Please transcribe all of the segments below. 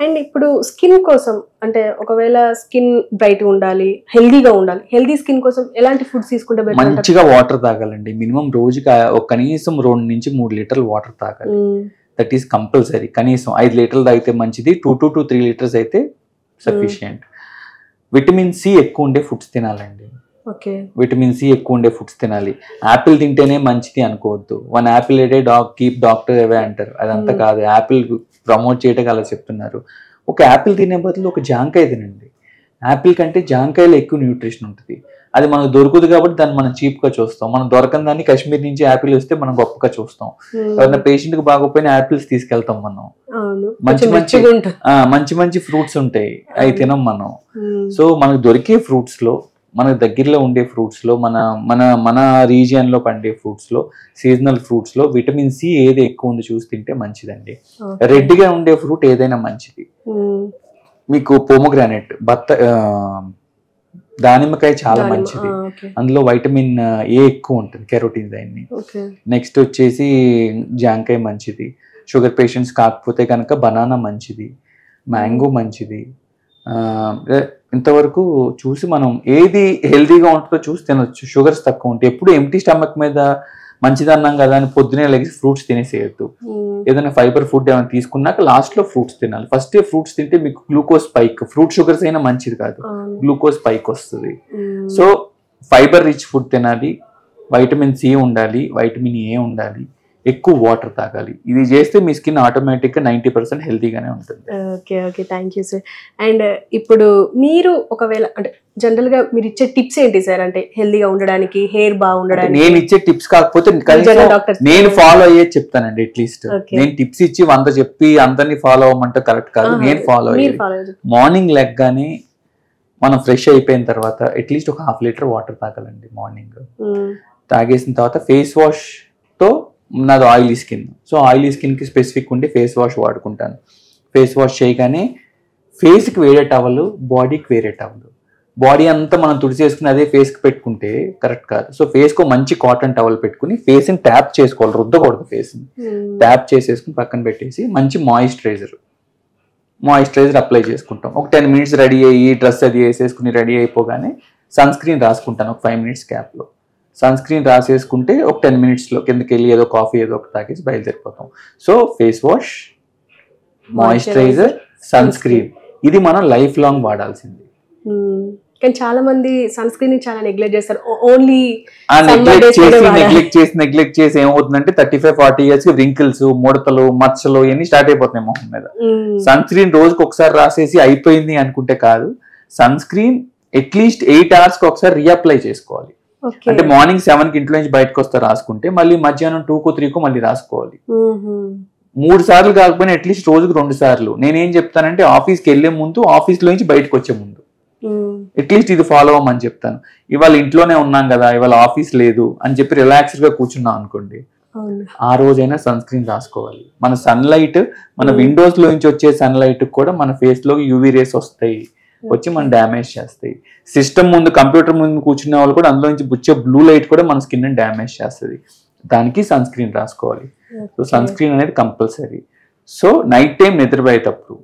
And ఇప్పుడు skin కోసం అంటే ఒకవేళ స్కిన్ బ్రైట్ ఉండాలి, హెల్దీగా ఉండాలి, హెల్దీ స్కిన్ కోసం ఎలాంటి ఫుడ్స్ తీసుకుంటే బెటర్ అంటారు? మంచిగా వాటర్ తాగాలండి. మినిమం రోజుకి కనీసం 2 నుంచి 3 లీటర్లు వాటర్ తాగాలి. That is compulsory. కనీసం 5 లీటర్లు తాగితే మంచిది, 2 to 3 లీటర్స్ అయితే సఫిషియంట్. విటమిన్ సి ఎక్కువ ఉండే ఫుడ్స్ తినాలండి. విటమిన్ సి ఎక్కువ ఉండే ఫుడ్స్ తినాలి. యాపిల్ తింటేనే మంచిది అనుకోవద్దు. 1 యాపిల్ ఏ డే కీప్ డాక్టర్ అవే అంటారు. అదంతా కాదు. యాపిల్ ప్రమోట్ చేయటం అలా చెప్తున్నారు. ఒక యాపిల్ తినే బదులు ఒక జాంకాయ తినండి. యాపిల్ కంటే జాంకాయలో ఎక్కువ న్యూట్రిషన్ ఉంటుంది. అది మనకు దొరుకుతుంది కాబట్టి దాన్ని మనం చీప్గా చూస్తాం. మనం దొరకని దాన్ని కాశ్మీర్ నుంచి యాపిల్ వస్తే మనం గొప్పగా చూస్తాం. ఎవరైనా పేషెంట్ కి బాగోపోయినా యాపిల్స్ తీసుకెళ్తాం మనం. మంచి మంచి ఫ్రూట్స్ ఉంటాయి, అవి తినం మనం. సో మనకు దొరికే ఫ్రూట్స్ లో, మనకు దగ్గరలో ఉండే ఫ్రూట్స్ లో, మన మన మన రీజియన్ లో పండే ఫ్రూట్స్ లో, సీజనల్ ఫ్రూట్స్ లో విటమిన్ సి ఏది ఎక్కువ ఉందో చూసి తింటే మంచిదండి. రెడ్ గా ఉండే ఫ్రూట్ ఏదైనా మంచిది. మీకు పోమోగ్రానైట్, దానిమ్మకాయ చాలా మంచిది. అందులో వైటమిన్ ఏ ఎక్కువ ఉంటుంది, కెరోటిన్ దాన్ని. నెక్స్ట్ వచ్చేసి జాంకాయ మంచిది. షుగర్ పేషెంట్స్ కాకపోతే కనుక బనానా మంచిది, మ్యాంగో మంచిది. ఇంతవరకు చూసి మనం ఏది హెల్తీగా ఉంటుందో చూసి తినొచ్చు. షుగర్స్ తక్కువ ఉంటాయి. ఎప్పుడు ఎంటీ స్టమక్ మీద మంచిది అన్నాం కదా అని పొద్దునే లెగిసి ఫ్రూట్స్ తినేసేయద్దు. ఏదైనా ఫైబర్ ఫుడ్ ఏమైనా తీసుకున్నాక లాస్ట్ లో ఫ్రూట్స్ తినాలి. ఫస్ట్ ఫ్రూట్స్ తింటే మీకు గ్లూకోజ్ స్పైక్, ఫ్రూట్ షుగర్స్ అయినా మంచిది కాదు, గ్లూకోజ్ స్పైక్ వస్తుంది. సో ఫైబర్ రిచ్ ఫుడ్ తినాలి, వైటమిన్ సి ఉండాలి, వైటమిన్ ఏ ఉండాలి, ఎక్కువ వాటర్ తాగాలి. ఇది చేస్తే మీ స్కిన్ ఆటోమేటిక్ గా 90% హెల్తీగానే ఉంటుంది. Okay, thank you sir. And ఇప్పుడు మీరు ఒకవేళ అంటే జనరల్ గా మీరు ఇచ్చే టిప్స్ ఏంటి సార్? అంటే హెల్దీగా ఉండడానికి, హెయిర్ బాగుండడానికి. నేను ఇచ్చే టిప్స్ కాకపోతే నేను ఫాలో అయ్యే చెప్తానండి. అట్లీస్ట్ నేను టిప్స్ ఇచ్చి 100 చెప్పి అందరినీ ఫాలో అవ్వమంటే కరెక్ట్ కాదు. నేను ఫాలో అయ్యేది మార్నింగ్ లెగ్గానే మనం ఫ్రెష్ అయిపోయిన తర్వాత అట్లీస్ట్ ఒక 1/2 లీటర్ వాటర్ తాగాలండి మార్నింగ్. తాగేసిన తర్వాత ఫేస్ వాష్ తో, నాది ఆయిలీ స్కిన్, సో ఆయిలీ స్కిన్కి స్పెసిఫిక్ ఉండి ఫేస్ వాష్ వాడుకుంటాను. ఫేస్ వాష్ చేయగానే ఫేస్కి వేరే టవల్, బాడీకి వేరే టవల్. బాడీ అంతా మనం తుడిచేసుకుని అదే ఫేస్కి పెట్టుకుంటే కరెక్ట్ కాదు. సో ఫేస్కి మంచి కాటన్ టవల్ పెట్టుకుని ఫేస్ని ట్యాప్ చేసుకోవాలి, రుద్దకూడదు. ఫేస్ని ట్యాప్ చేసేసుకుని పక్కన పెట్టేసి మంచి మాయిశ్చరైజర్ అప్లై చేసుకుంటాం. ఒక 10 మినిట్స్ రెడీ అయ్యి డ్రెస్ అది వేసేసుకుని రెడీ అయిపోగానే సన్ స్క్రీన్ రాసుకుంటాను. ఒక 5 మినిట్స్ గ్యాప్లో సన్ స్క్రీన్ రాసేసుకుంటే ఒక 10 మినిట్స్లో కిందకి వెళ్ళి ఏదో కాఫీ ఏదో ఒకటి తాగేసి బయలుదేరిపోతాం. So face wash, moisturiser, sunscreen, ఇది మనం లైఫ్ లాంగ్ వాడాల్సింది. కానీ చాలా మంది సన్ స్క్రీన్ చాలా నెగ్లెక్ట్ చేస్తారు. ఓన్లీ నెగ్లెక్ట్ చేసి ఏమవుతుందంటే 35-40 ఇయర్స్ కి రింకిల్స్, ముడతలు, మచ్చలు ఇవన్నీ స్టార్ట్ అయిపోతున్నాయి మొహం మీద. సన్ స్క్రీన్ రోజుకి ఒకసారి రాసేసి అయిపోయింది అనుకుంటే కాదు. సన్ స్క్రీన్ అట్లీస్ట్ 8 hours కి ఒకసారి రీఅప్లై చేసుకోవాలి. అంటే మార్నింగ్ 7 కి ఇంట్లో నుంచి బయటకు వస్తే రాసుకుంటే మళ్ళీ మధ్యాహ్నం 2 or 3 మళ్ళీ రాసుకోవాలి. 3 సార్లు కాకపోయినా అట్లీస్ట్ రోజుకి 2 సార్లు. నేనేం చెప్తానంటే ఆఫీస్కి వెళ్లే ముందు, ఆఫీస్ లో నుంచి బయటకు వచ్చే ముందు అట్లీస్ట్ ఇది ఫాలో అవ్వమని చెప్తాను. ఇవాళ ఇంట్లోనే ఉన్నాం కదా, ఇవాళ ఆఫీస్ లేదు అని చెప్పి రిలాక్స్డ్ గా కూర్చున్నాం అనుకోండి, ఆ రోజైనా సన్ స్క్రీన్ రాసుకోవాలి. మన సన్లైట్, మన విండోస్ లో నుంచి వచ్చే సన్లైట్ కూడా మన ఫేస్ లో యూవీ రేస్ వస్తాయి, వచ్చి మనం డ్యామేజ్ చేస్తాయి. సిస్టమ్ ముందు, కంప్యూటర్ ముందు కూర్చునే వాళ్ళు కూడా అందులో నుంచి వచ్చే బ్లూ లైట్ కూడా మన స్కిన్ ని డ్యామేజ్ చేస్తుంది. దానికి సన్ స్క్రీన్ రాసుకోవాలి. సో సన్ స్క్రీన్ అనేది కంపల్సరీ. సో నైట్ టైం నిద్రపోయేటప్పుడు,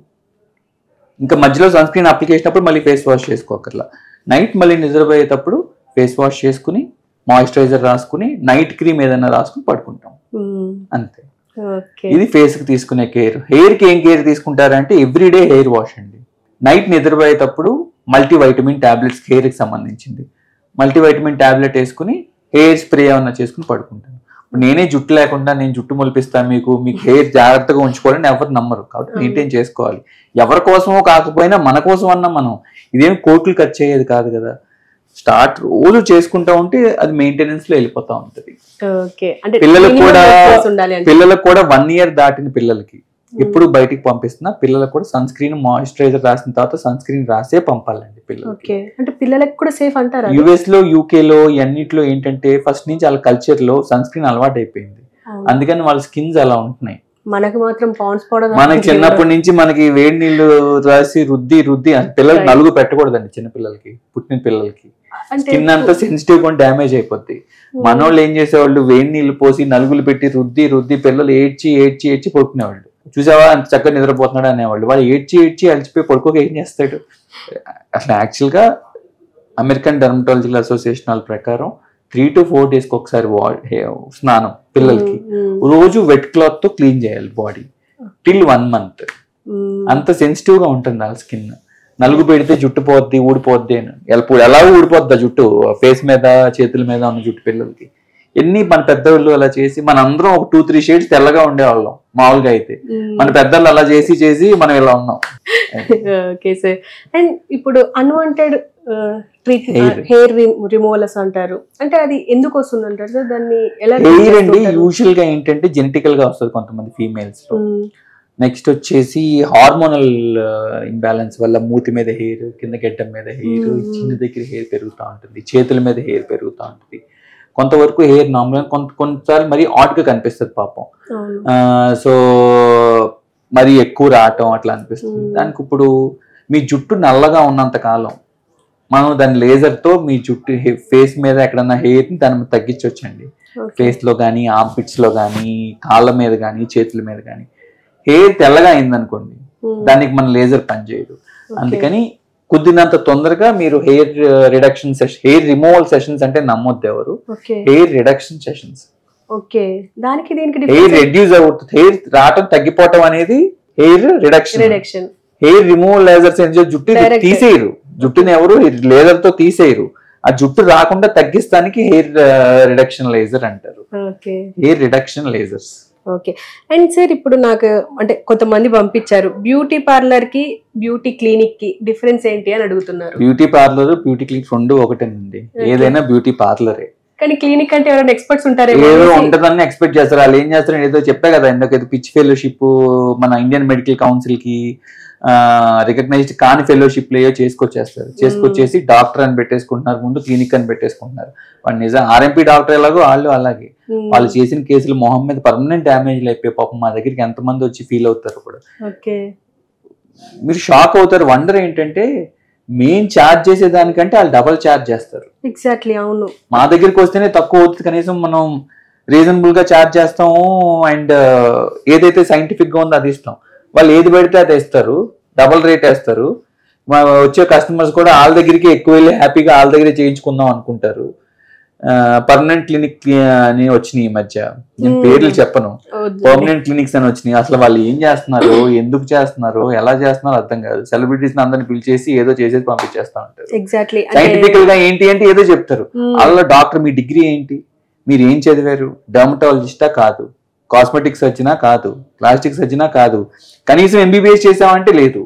ఇంకా మధ్యలో సన్ స్క్రీన్ అప్లికేషన్ అప్పుడు మళ్ళీ ఫేస్ వాష్ చేసుకోకర్లా. నైట్ మళ్ళీ నిద్రపోయేటప్పుడు ఫేస్ వాష్ చేసుకుని మాయిశ్చరైజర్ రాసుకుని నైట్ క్రీమ్ ఏదైనా రాసుకుని పడుకుంటాం, అంతే. ఇది ఫేస్ కి తీసుకునే కేర్. హెయిర్ కి ఏం కేర్ తీసుకుంటారంటే ఎవ్రీడే హెయిర్ వాష్ అండి. నైట్ నిద్రపోయేటప్పుడు మల్టీవైటమిన్ టాబ్లెట్స్, హెయిర్ కి సంబంధించింది మల్టీవైటమిన్ టాబ్లెట్ వేసుకుని హెయిర్ స్ప్రే ఏమన్నా చేసుకుని పడుకుంటాను. నేనే జుట్టు లేకుండా నేను జుట్టు మొలిపిస్తాను, మీకు హెయిర్ జాగ్రత్తగా ఉంచుకోవాలని ఎవరు నమ్మరు. కాబట్టి మెయింటైన్ చేసుకోవాలి. ఎవరి కోసమో కాకపోయినా మన కోసం అన్నా మనం, ఇదేం కోట్లు ఖర్చు అయ్యేది కాదు కదా. రోజు చేసుకుంటా ఉంటే అది మెయింటెనెన్స్ లో వెళ్ళిపోతా ఉంటది. పిల్లలకు కూడా 1 year దాటిన పిల్లలకి ఎప్పుడు బయటికి పంపిస్తున్నా పిల్లలకు కూడా సన్ స్క్రీన్, మాయిశ్చరైజర్ రాసిన తర్వాత సన్ స్క్రీన్ రాసే పంపాలండి పిల్లలకి. అంటే పిల్లలకు కూడా సేఫ్ అంటారా? US లో, UK లో అన్నిట్లో ఏంటంటే ఫస్ట్ నుంచి వాళ్ళ కల్చర్ లో సన్ స్క్రీన్ అలవాటు అయిపోయింది. అందుకని వాళ్ళ స్కిన్స్ అలా ఉంటున్నాయి. మనకు మాత్రం పాండ్స్ పౌడర్, మనకి చిన్నప్పటి నుంచి మనకి వేడి నీళ్లు రాసి రుద్ది పిల్లలకి నలుగు పెట్టకూడదండి. చిన్న పిల్లలకి, పుట్టిన పిల్లలకి స్కిన్ అంతా సెన్సిటివ్ గా డ్యామేజ్ అయిపోద్ది. మనోళ్ళు ఏం చేసేవాళ్ళు, వేడి నీళ్లు పోసి నలుగులు పెట్టి రుద్ది పిల్లలు ఏడ్చి పడుకునేవాళ్ళు. చూసావా అంత చక్కగా నిద్రపోతున్నాడు అనేవాళ్ళు. వాళ్ళు ఏడ్చి అలసిపోయి పడుకోక ఏం చేస్తాడు. అసలు యాక్చువల్గా అమెరికన్ డెర్మటాలజికల్ అసోసియేషన్ వాళ్ళ ప్రకారం 3 to 4 days ఒకసారి స్నానం పిల్లలకి, రోజు వెట్ క్లాత్ తో క్లీన్ చేయాలి బాడీ టిల్ 1 month. అంత సెన్సిటివ్ గా ఉంటుంది వాళ్ళ స్కిన్. నలుగు పెడితే జుట్టు పోద్ది, ఊడిపోద్ది అని. ఎలా ఊడిపోద్ది ఆ జుట్టు, ఫేస్ మీద చేతుల మీద ఉన్న జుట్టు పిల్లలకి. ఎన్ని మన పెద్దవాళ్ళు అలా చేసి మన అందరం ఒక 2-3 shades తెల్లగా ఉండేవాళ్ళం మామూలుగా అయితే. మన పెద్దలు అలా చేసి మనం ఇలా ఉన్నాం. Okay sir. అండ్ ఇప్పుడు అన్వాంటెడ్ హెయిర్ రిమూవల్స్ అంటారు, అంటే అది ఎందుకు వస్తుంది అంటారు సార్? దాన్ని ఎలా? హెయిర్ అండి యూజువల్ గా ఏంటంటే జెనెటికల్ గా వస్తుంది కొంతమంది ఫీమేల్స్ లో. నెక్స్ట్ వచ్చేసి హార్మోనల్ ఇంబ్యాలెన్స్ వల్ల మూతి మీద హెయిర్, కింద గెడ్డం మీద హెయిర్, చిన్న దగ్గర హెయిర్ పెరుగుతూ ఉంటుంది, చేతుల మీద హెయిర్ పెరుగుతూ ఉంటుంది. కొంతవరకు హెయిర్ నార్మల్, కొన్నిసార్లు మరి ఆడ్ గా కనిపిస్తుంది పాపం. సో మరి ఎక్కువ రావటం అట్లా అనిపిస్తుంది. దానికి ఇప్పుడు మీ జుట్టు నల్లగా ఉన్నంత కాలం మనం దాని లేజర్ తో మీ జుట్టు ఫేస్ మీద ఎక్కడన్నా హెయిర్ ని దాన్ని తగ్గించవచ్చండి. ఫేస్ లో కానీ, ఆర్మ్పిట్స్ లో కానీ, కాళ్ళ మీద కానీ, చేతుల మీద కానీ. హెయిర్ తెల్లగా అయిందనుకోండి దానికి మన లేజర్ పనిచేయదు. అందుకని కుదిరినంత తొందరగా మీరు hair reduction session, hair removal sessions అంటే నమ్మొద్దు ఎవరు, hair reduction sessions. Hair reduce అవుతుంది, హెయిర్ రావటం తగ్గిపోవటం అనేది hair reduction. Hair removal lasers ఏం జుట్టు తీసేయరు, జుట్టుని ఎవరు లేజర్ తో తీసేయరు. ఆ జుట్టు రాకుండా తగ్గిస్తానికి హెయిర్ రిడక్షన్ లేజర్ అంటారు, hair reduction lasers. Okay. And sir ఇప్పుడు నాకు అంటే కొంతమంది పంపించారు బ్యూటీ పార్లర్ కి బ్యూటీ క్లినిక్ కి డిఫరెన్స్ ఏంటి అని అడుగుతున్నారు. బ్యూటీ పార్లర్ బ్యూటీ క్లినిక్ రెండు ఒకటేనండి, ఏదైనా బ్యూటీ పార్లరే. కానీ క్లినిక్ అంటే ఎవరైనా ఎక్స్పర్ట్స్ ఉంటారేమో, ఏదో ఉంటుందని ఎక్స్పెక్ట్ చేస్తారు. వాళ్ళు ఏం చేస్తారు, ఏదో చెప్పా కదా ఇందాక, పిచ్ ఫెలోషిప్ మన ఇండియన్ మెడికల్ కౌన్సిల్ కి రికగ్నైజ్డ్ కాని ఫెలోషిప్ ఏయో చేసుకొచ్చేసి డాక్టర్ అని పెట్టేసుకుంటున్నారు, ముందు క్లినిక్ అని పెట్టేసుకుంటున్నారు. వాడు నిజం ఆర్ఎంపీ డాక్టర్ ఎలాగో వాళ్ళు అలాగే. వాళ్ళు చేసిన కేసులు మొహం మీద పర్మనెంట్ డ్యామేజ్ అయిపోయి పాపం మా దగ్గరికి ఎంతమంది వచ్చి ఫీల్ అవుతారు కూడా. మీరు షాక్ అవుతారు. వండర్ ఏంటంటే మెయిన్ ఛార్జ్ చేసేదానికంటే వాళ్ళు డబల్ ఛార్జ్ చేస్తారు. ఎగ్జాక్ట్లీ, అవును. మా దగ్గరికి వస్తేనే తక్కువ అవుతుంది, కనీసం మనం రీజనబుల్ గా ఛార్జ్ చేస్తాము. అండ్ ఏదైతే సైంటిఫిక్ గా ఉందో అది ఇస్తాం. వాళ్ళు ఏది పెడితే అది ఇస్తారు, డబల్ రేట్ వేస్తారు. వచ్చే కస్టమర్స్ కూడా వాళ్ళ దగ్గరికి ఎక్కువ వెళ్ళి హ్యాపీగా వాళ్ళ దగ్గరే చేయించుకుందాం అనుకుంటారు. పర్మనెంట్ క్లినిక్ అని వచ్చినాయి ఈ మధ్య, నేను పేర్లు చెప్పను, పర్మనెంట్ క్లినిక్స్ అని వచ్చినాయి. అసలు వాళ్ళు ఏం చేస్తున్నారు, ఎందుకు చేస్తున్నారు, ఎలా చేస్తున్నారు అర్థం కాదు. సెలబ్రిటీస్ అందరిని పిలిచేసి ఏదో చేసేసి పంపించేస్తా ఉంటారు. సైంటిఫికల్ గా ఏంటి అంటే ఏదో చెప్తారు. అలా డాక్టర్ మీ డిగ్రీ ఏంటి, మీరు ఏం చదివారు, డర్మటాలజిస్టా కాదు, కాస్మెటిక్ సర్జనా కాదు, ప్లాస్టిక్ సర్జనా కాదు, కనీసం ఎంబీబీఎస్ చేసామంటే లేదు.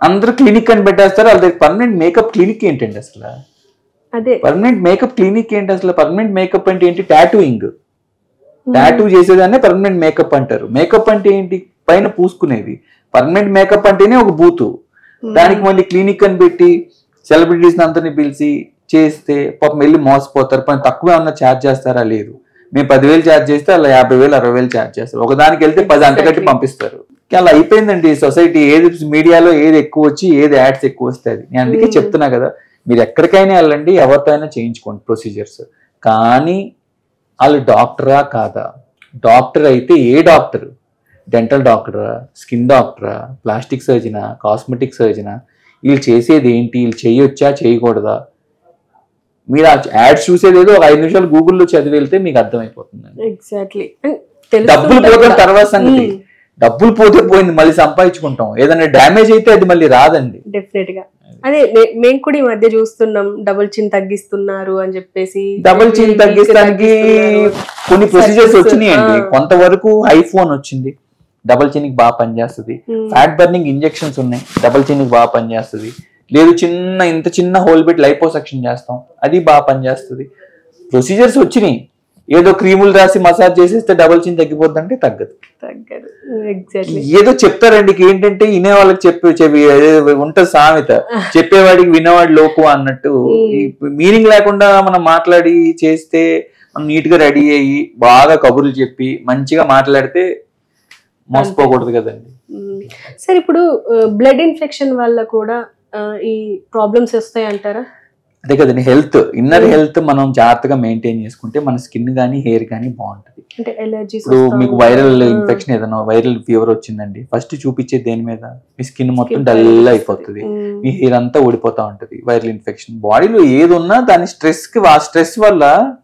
అందరూ క్లినిక్ అని పెట్టేస్తారు. వాళ్ళ దగ్గర పర్మనెంట్ మేకప్ క్లినిక్ ఏంటండి అసలు? పర్మనెంట్ మేకప్ క్లినిక్ ఏంటి అసలు? పర్మనెంట్ మేకప్ అంటే ఏంటి? టాటూయింగ్, టాటూ చేసేదాన్నే పర్మనెంట్ మేకప్ అంటారు. మేకప్ అంటే ఏంటి? పైన పూసుకునేది. పర్మనెంట్ మేకప్ అంటేనే ఒక బూతు. దానికి మళ్ళీ క్లినిక్ అని పెట్టి సెలబ్రిటీస్ అందరినీ పిలిచి చేస్తే పాపం వెళ్ళి మోసపోతారు. పని తక్కువ ఏమన్నా ఛార్జ్ చేస్తారా? లేదు. మేము 10,000 ఛార్జ్ చేస్తే అలా 50,000 60,000 ఛార్జ్ చేస్తారు. ఒకదానికి వెళ్తే 10 అంతకట్టి పంపిస్తారు. అలా అయిపోయిందండి సొసైటీ. ఏది మీడియాలో ఏది ఎక్కువ వచ్చి ఏది యాడ్స్ ఎక్కువ వస్తుంది. నేను అందుకే చెప్తున్నా కదా, మీరు ఎక్కడికైనా వెళ్ళండి, ఎవరితో అయినా చేయించుకోండి ప్రొసీజర్స్. కానీ వాళ్ళు డాక్టరా కాదా? డాక్టర్ అయితే ఏ డాక్టర్? డెంటల్ డాక్టరా, స్కిన్ డాక్టరా, ప్లాస్టిక్ సర్జనా, కాస్మెటిక్ సర్జనా? వీళ్ళు చేసేది ఏంటి, వీళ్ళు చేయొచ్చా చేయకూడదా? మీరు ఆ యాడ్స్ చూసేది ఏదో 5 నిమిషాలు గూగుల్లో చదివి వెళ్తే మీకు అర్థమైపోతుంది. ఎగ్జాక్ట్లీ. డబ్బులు పోతే తర్వాత సంగతి, డబ్బులు పోతే పోయింది, మళ్ళీ సంపాదించుకుంటాం. ఏదైనా డ్యామేజ్ అయితే అది మళ్ళీ రాదండి. డెఫినెట్ గా. అదే మేము కూడా ఈ మధ్య చూస్తున్నాం, డబుల్ చిన్ తగ్గిస్తున్నారు అని చెప్పేసి. డబుల్ చిన్ తగ్గిస్తానికి కొన్ని ప్రొసీజర్స్ వచ్చినాయండి. కొంతవరకు ఐఫోన్ వచ్చింది, డబుల్ చిన్ కి బాగా పనిచేస్తుంది. ఫ్యాట్ బర్నింగ్ ఇంజెక్షన్స్ ఉన్నాయి, డబుల్ చిన్ కి బాగా పనిచేస్తుంది. లేదు ఇంత చిన్న హోల్ పెట్టి లైపోసెక్షన్ చేస్తాం, అది బాగా పనిచేస్తుంది. ప్రొసీజర్స్ వచ్చినాయి. ఏదో క్రీములు రాసి మసాజ్ చేసేస్తే డబుల్ చిన్ తగ్గిపోద్ది అంటే తగ్గదు. ఏదో చెప్తారండి, ఏంటంటే వినే వాళ్ళకి చెప్పి ఉంటుంది సామెత, చెప్పేవాడికి వినేవాడు లోకు అన్నట్టు. మీనింగ్ లేకుండా మనం మాట్లాడి చేస్తే, మనం నీట్ గా రెడీ అయ్యి బాగా కబుర్లు చెప్పి మంచిగా మాట్లాడితే మోసపోకూడదు కదండి. సార్ ఇప్పుడు బ్లడ్ ఇన్ఫెక్షన్ వల్ల కూడా ఈ ప్రాబ్లమ్స్ వస్తాయి అంటారా? అదే కదండి, హెల్త్, ఇన్నర్ హెల్త్ మనం జాగ్రత్తగా మెయింటైన్ చేసుకుంటే మన స్కిన్ కానీ హెయిర్ కానీ బాగుంటుంది. అంటే ఎలర్జీస్ ఇప్పుడు మీకు వైరల్ ఇన్ఫెక్షన్ ఏదైనా వైరల్ ఫీవర్ వచ్చిందండి, ఫస్ట్ చూపించేది దేని మీద? మీ స్కిన్ మొత్తం డల్ అయిపోతుంది, మీ హెయిర్ అంతా ఊడిపోతా ఉంటది. వైరల్ ఇన్ఫెక్షన్ బాడీలో ఏది ఉన్నా దాని స్ట్రెస్ వల్ల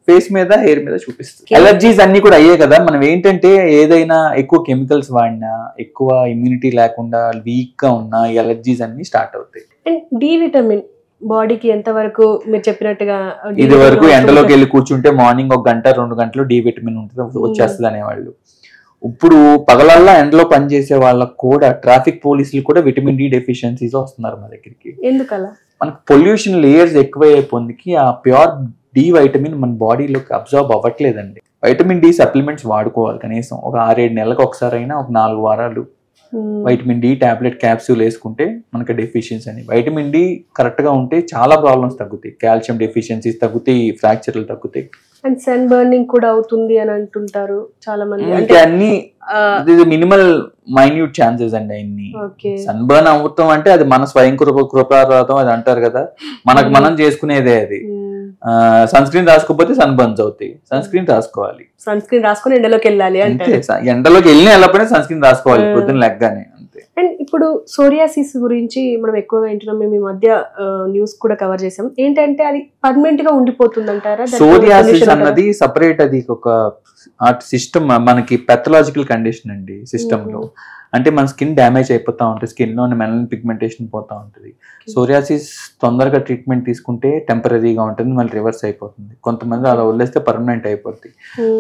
ఫేస్ మీద హెయిర్ మీద చూపిస్తుంది. ఎలర్జీస్ అన్ని కూడా అయ్యే కదా. మనం ఏంటంటే ఏదైనా ఎక్కువ కెమికల్స్ వాడినా, ఎక్కువ ఇమ్యూనిటీ లేకుండా వీక్ గా ఉన్నా ఎలర్జీస్ అన్ని స్టార్ట్ అవుతాయి. అండ్ డి విటమిన్ బాడీకి ఎంత వరకు మీరు చెప్పినట్టుగా ఇది వరకు ఎండలోకి వెళ్ళి కూర్చుంటే మార్నింగ్ 1 గంట 2 గంటలు డి విటమిన్ ఉంటుంది వచ్చేస్తుంది అనేవాళ్ళు. ఇప్పుడు పగలల్లా ఎండలో పనిచేసే వాళ్ళకు కూడా ట్రాఫిక్ పోలీసులు కూడా విటమిన్ డి డెఫిషియన్సీస్ వస్తున్నారు మా దగ్గరికి. ఎందుకలా? మనకు పొల్యూషన్ లేయర్స్ ఎక్కువైపోయిందికి ఆ ప్యూర్ డి వైటమిన్ మన బాడీలోకి అబ్జార్బ్ అవ్వట్లేదండి. వైటమిన్ డి సప్లిమెంట్స్ వాడుకోవాలి కనీసం ఒక 6-7 నెలలకు ఒకసారి అయినా, ఒక 4 వారాలు వైటమిన్ డి టాబ్లెట్ క్యాప్సూల్ వేసుకుంటే మనకి డెఫిషియన్సీ అని. వైటమిన్ డి కరెక్ట్ గా ఉంటే చాలా ప్రాబ్లమ్స్ తగ్గుతాయి. కాల్షియం డెఫిషియన్సీస్ తగ్గుతాయి, ఫ్రాక్చర్లు తగ్గుతాయి. అండ్ సన్ బర్నింగ్ కూడా అవుతుంది అని అంటుంటారు చాలా మంది. అంటే అన్ని మినిమల్ మైన్యూట్ ఛాన్సెస్ అండి. అన్ని సన్ బర్న్ అవుతాం అంటే అది మన స్వయం కృపారాతం అది అంటారు కదా, మనకు మనం చేసుకునేదే అది. సన్ స్క్రీన్ రాసుకోకపోతే సన్ బర్న్స్ అవుతాయి, సన్ స్క్రీన్ రాసుకోవాలి. సన్ స్క్రీన్ రాసుకొని ఎండలోకి వెళ్ళాలి అంటే ఎండలోకి వెళ్ళినా వెళ్ళకపోయినా సన్ స్క్రీన్ రాసుకోవాలి పొద్దున్న లెగ్గానే అంతే. అండ్ ఇప్పుడు సోరియాసిస్ గురించి మనం ఎక్కువగా వింటున్నాం, మేము ఈ మధ్య న్యూస్ కూడా కవర్ చేసాం. ఏంటంటే అది పర్మనెంట్ గా ఉండిపోతుంది అంటారా? సోరియాసిస్ అన్నది సపరేట్, అది ఒక సిస్టమ్, మనకి పెథలాజికల్ కండిషన్ అండి సిస్టమ్ లో. అంటే మన స్కిన్ డ్యామేజ్ అయిపోతా ఉంటుంది, స్కిన్ లో మెలనిన్ పిగ్మెంటేషన్ పోతా ఉంటుంది. సోరియాసిస్ తొందరగా ట్రీట్మెంట్ తీసుకుంటే టెంపరీగా ఉంటుంది, మళ్ళీ రివర్స్ అయిపోతుంది. కొంతమంది అలా వదిలేస్తే పర్మనెంట్ అయిపోతుంది.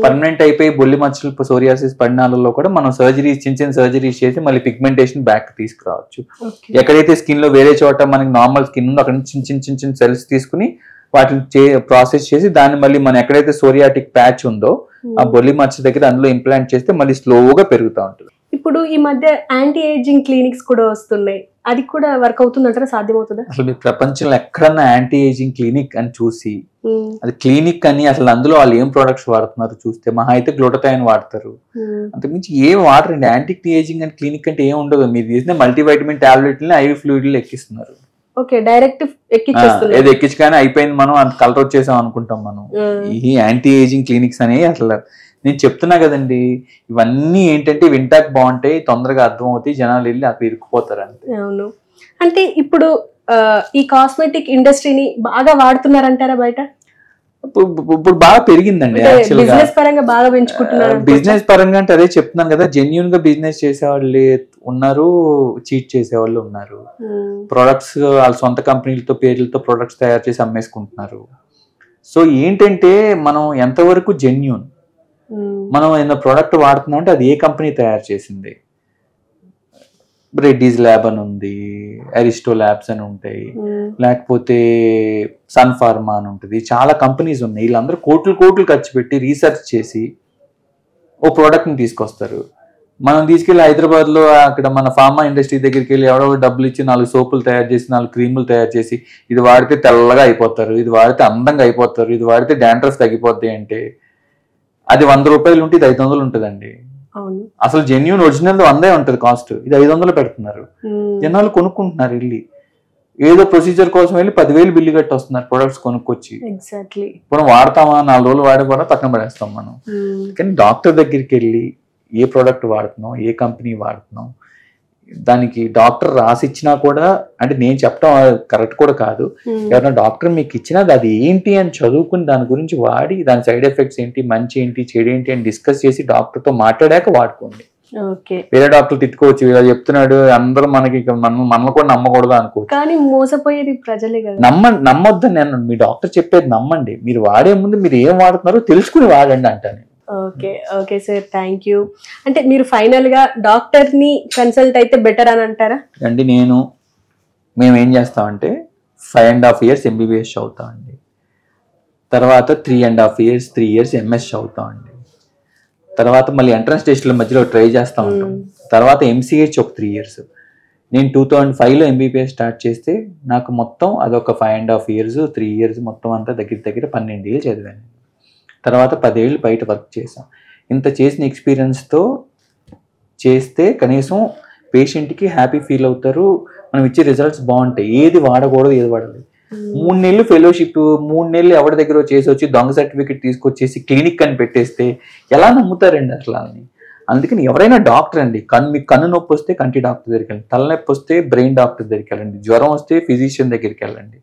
పర్మనెంట్ అయిపోయి బొల్లి మచ్చలు సోరియాసిస్ పడినాలలో కూడా మనం సర్జరీస్, చిన్న సర్జరీస్ చేసి మళ్ళీ పిగ్మెంటేషన్ బ్యాక్ తీసుకురావచ్చు. ఎక్కడైతే స్కిన్ లో వేరే చోట మనకి నార్మల్ స్కిన్ ఉందో అక్కడ నుంచి చిన్న చిన్న సెల్స్ తీసుకుని వాటిని ప్రాసెస్ చేసి దాన్ని మళ్ళీ మనం ఎక్కడైతే సోరియాటిక్ ప్యాచ్ ఉందో ఆ బొల్లి మచ్చ దగ్గర అందులో ఇంప్లాంట్ చేస్తే మళ్ళీ స్లోగా పెరుగుతూ ఉంటుంది. ఇప్పుడు ఈ మధ్య యాంటీ ఏజింగ్ క్లినిక్స్ కూడా వస్తున్నాయి, అది కూడా వర్క్ అవుతుందంటారా? సాధ్యమవుతుందా? అసలు మీ ప్రపంచంలో ఎక్కడన్నా యాంటీ ఏజింగ్ క్లినిక్ అని చూసి, అది క్లినిక్ అని అసలు అందులో వాళ్ళు ఏం ప్రొడక్ట్స్ వాడుతున్నారు చూస్తే, మహా అయితే గ్లూటథైన్ వాడతారు, అంతకుమించి ఏం వాడరండి. యాంటీ ఏజింగ్ అని క్లినిక్ అంటే ఏం ఉండదు. మీరు చేసిన మల్టీవైటమిన్ టాబ్లెట్ని ఐవి ఫ్లూయిడ్లు ఎక్కిస్తున్నారు. ఓకే, డైరెక్ట్ ఎక్కించేస్తున్నారు. ఏదో ఎక్కించగానే అయిపోయింది, మనం అంత కలర్ వచ్చేసాం అనుకుంటాం మనం. ఈ యాంటీ ఏజింగ్ క్లినిక్స్ అనేవి అసలు నేను చెప్తున్నా కదండి, ఇవన్నీ ఏంటంటే వింటాక్ బాగుంటాయి, తొందరగా అర్థం అవుతాయి, జనాలు వెళ్ళి అక్కడ ఇరుక్కుపోతారు అంతే. అవును. అంటే ఇప్పుడు ఈ కాస్మెటిక్ ఇండస్ట్రీని బాగా వాడుతున్నారంటారా బయట? ఇప్పుడు బాగా పెరిగిందండి. బిజినెస్ పరంగా బాగా పెంచుకుంటున్నారు. బిజినెస్ పరంగా అంటే అదే చెప్తున్నాను కదా, జెన్యూన్ గా బిజినెస్ చేసేవాళ్ళు ఉన్నారు, చీట్ చేసేవాళ్ళు ఉన్నారు. ప్రొడక్ట్స్ వాళ్ళ సొంత కంపెనీలతో పేర్లతో ప్రొడక్ట్స్ తయారు చేసి అమ్మేసుకుంటున్నారు. సో ఏంటంటే మనం ఎంతవరకు జెన్యూన్, మనం ఏదైనా ప్రోడక్ట్ వాడుతున్నాం అంటే అది ఏ కంపెనీ తయారు చేసింది? రెడ్డీస్ ల్యాబ్ అని ఉంది, అరిస్టో ల్యాబ్స్ అని ఉంటాయి, లేకపోతే సన్ ఫార్మా అని ఉంటుంది, చాలా కంపెనీస్ ఉన్నాయి. వీళ్ళందరూ కోట్లు ఖర్చు పెట్టి రీసెర్చ్ చేసి ఓ ప్రోడక్ట్ని తీసుకొస్తారు. మనం తీసుకెళ్ళి హైదరాబాద్లో అక్కడ మన ఫార్మా ఇండస్ట్రీ దగ్గరికి వెళ్ళి ఎవరో డబ్బులు ఇచ్చి 4 సోపులు తయారు చేసి 4 క్రీములు తయారు చేసి ఇది వాడితే తెల్లగా అయిపోతారు, ఇది వాడితే అందంగా అయిపోతారు, ఇది వాడితే డాండ్రఫ్ తగ్గిపోద్ది అంటే అది 100 రూపాయలు ఉంటే ఇది 500 ఉంటుందండి. అసలు జెన్యూన్ ఒరిజినల్ 100 ఉంటుంది కాస్ట్, ఇది 500 పెడుతున్నారు. జనాలు కొనుక్కుంటున్నారు వెళ్ళి, ఏదో ప్రొసీజర్ కోసం వెళ్ళి 10,000 బిల్లు కట్టి వస్తున్నారు ప్రొడక్ట్స్ కొనుక్కొచ్చి. మనం వాడతామా, 4 రోజులు వాడే కూడా పక్కన పడేస్తాం మనం. కానీ డాక్టర్ దగ్గరికి వెళ్ళి ఏ ప్రోడక్ట్ వాడుతున్నాం, ఏ కంపెనీ వాడుతున్నాం, దానికి డాక్టర్ రాసిచ్చినా కూడా, అంటే నేను చెప్పడం కరెక్ట్ కూడా కాదు, ఎవరైనా డాక్టర్ మీకు ఇచ్చినా అది ఏంటి అని చదువుకుని దాని గురించి వాడి దాని సైడ్ ఎఫెక్ట్స్ ఏంటి, మంచి ఏంటి, చెడు ఏంటి అని డిస్కస్ చేసి డాక్టర్తో మాట్లాడాక వాడుకోండి. వేరే డాక్టర్ తిట్టుకోవచ్చు, ఇలా చెప్తున్నాడు అందరూ మనకి మనల్ని కూడా నమ్మకూడదు అనుకోవచ్చు, కానీ మోసపోయేది ప్రజలే కదా. నమ్మొద్దని నేను, మీ డాక్టర్ చెప్పేది నమ్మండి. మీరు వాడే ముందు మీరు ఏం వాడుతున్నారో తెలుసుకుని వాడండి అంటాను. Okay sir, thank you. అంటే మీరు ఫైనల్ గా డాక్టర్ ని కన్సల్ట్ అయితే బెటర్ అని అంటారా? అండి మేము ఏం చేస్తామంటే 5.5 years MBBS చదువుతామండి, తర్వాత 3.5 years 3 years MS చదువుతామండి, తర్వాత మళ్ళీ ఎంట్రన్స్ టెస్ట్ల మధ్యలో ట్రై చేస్తూ ఉంటాం, తర్వాత MCH ఒక 3 years. నేను 2005లో MBBS స్టార్ట్ చేస్తే నాకు మొత్తం అదొక 5.5 years 3 years మొత్తం అంతా దగ్గర 12 ఏళ్ళు చదివాను. తర్వాత 10 ఏళ్ళు బయట వర్క్ చేసాం. ఇంత చేసిన ఎక్స్పీరియన్స్తో చేస్తే కనీసం పేషెంట్కి హ్యాపీ ఫీల్ అవుతారు, మనం ఇచ్చే రిజల్ట్స్ బాగుంటాయి. ఏది వాడకూడదు, ఏది వాడాలి. 3 నెలలు ఫెలోషిప్, 3 నెలలు ఎవరి దగ్గర చేసి వచ్చి దొంగ సర్టిఫికేట్ తీసుకొచ్చేసి క్లినిక్ అని పెట్టేస్తే ఎలా నమ్ముతారండి అసలు అని. అందుకని ఎవరైనా డాక్టర్ అండి, మీకు కన్ను నొప్పి వస్తే కంటి డాక్టర్ దగ్గరికి వెళ్ళండి, తలనొప్పి వస్తే బ్రెయిన్ డాక్టర్ దగ్గరికి వెళ్ళండి, జ్వరం వస్తే ఫిజిషియన్ దగ్గరికి వెళ్ళండి,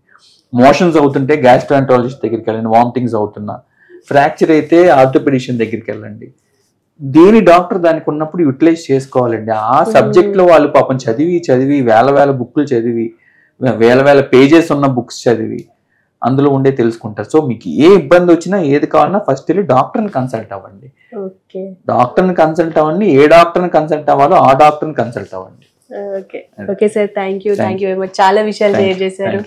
మోషన్స్ అవుతుంటే గ్యాస్ట్రాంటాలజిస్ట్ దగ్గరికి వెళ్ళండి, వామిటింగ్స్ అవుతున్నా, ఫ్రాక్చర్ అయితే ఆర్థోపెడిషియన్ దగ్గరికి వెళ్ళండి. దేని డాక్టర్ దానికి ఉన్నప్పుడు యూటిలైజ్ చేసుకోవాలండి. ఆ సబ్జెక్ట్ లో వాళ్ళు పాపం చదివి వేల బుక్లు చదివి వేల పేజెస్ ఉన్న బుక్స్ చదివి అందులో ఉండే తెలుసుకుంటారు. సో మీకు ఏ ఇబ్బంది వచ్చినా ఏది కావాలన్నా ఫస్ట్ వెళ్ళి డాక్టర్ని కన్సల్ట్ అవ్వండి. డాక్టర్ని కన్సల్ట్ అవ్వండి, ఏ డాక్టర్ని కన్సల్ట్ అవ్వాలో ఆ డాక్టర్ని కన్సల్ట్ అవ్వండి. Okay sir, thank you very much. చాలా విషయాలు షేర్ చేశారు.